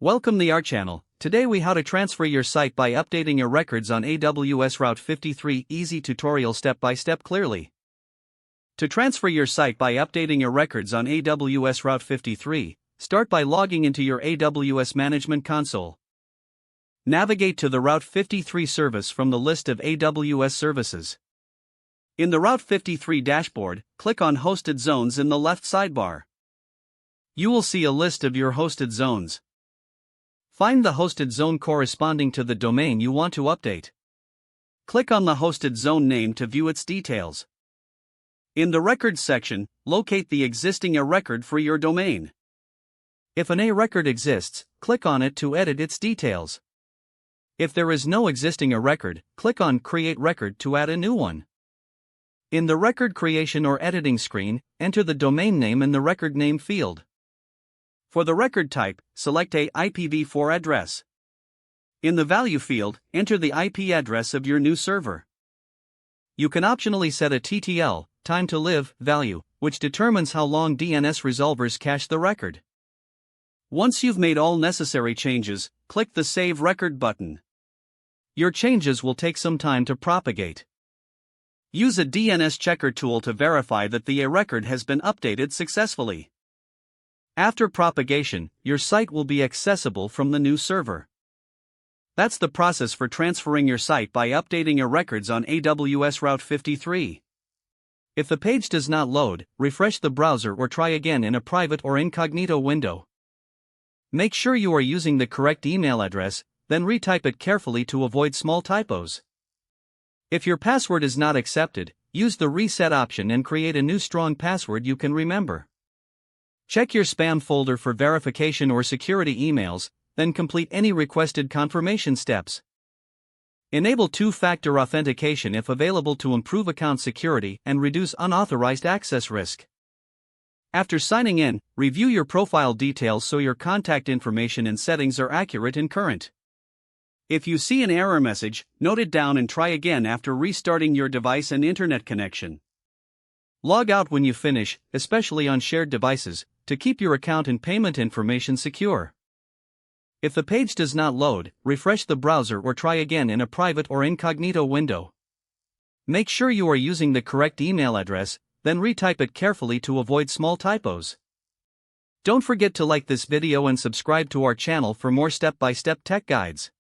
Welcome to our channel. Today we how to transfer your site by updating your records on AWS Route 53. Easy tutorial step by step clearly. To transfer your site by updating your records on AWS Route 53, start by logging into your AWS Management Console. Navigate to the Route 53 service from the list of AWS services. In the Route 53 dashboard, click on Hosted Zones in the left sidebar. You will see a list of your hosted zones. Find the hosted zone corresponding to the domain you want to update. Click on the hosted zone name to view its details. In the Records section, locate the existing A record for your domain. If an A record exists, click on it to edit its details. If there is no existing A record, click on Create Record to add a new one. In the record creation or editing screen, enter the domain name in the record name field. For the record type, select a IPv4 address. In the value field, enter the IP address of your new server. You can optionally set a TTL, time to live, value, which determines how long DNS resolvers cache the record. Once you've made all necessary changes, click the Save Record button. Your changes will take some time to propagate. Use a DNS checker tool to verify that the A record has been updated successfully. After propagation, your site will be accessible from the new server. That's the process for transferring your site by updating your records on AWS Route 53. If the page does not load, refresh the browser or try again in a private or incognito window. Make sure you are using the correct email address, then retype it carefully to avoid small typos. If your password is not accepted, use the reset option and create a new strong password you can remember. Check your spam folder for verification or security emails, then complete any requested confirmation steps. Enable two-factor authentication if available to improve account security and reduce unauthorized access risk. After signing in, review your profile details so your contact information and settings are accurate and current. If you see an error message, note it down and try again after restarting your device and internet connection. Log out when you finish, especially on shared devices, to keep your account and payment information secure. If the page does not load, refresh the browser or try again in a private or incognito window. Make sure you are using the correct email address, then retype it carefully to avoid small typos. Don't forget to like this video and subscribe to our channel for more step-by-step tech guides.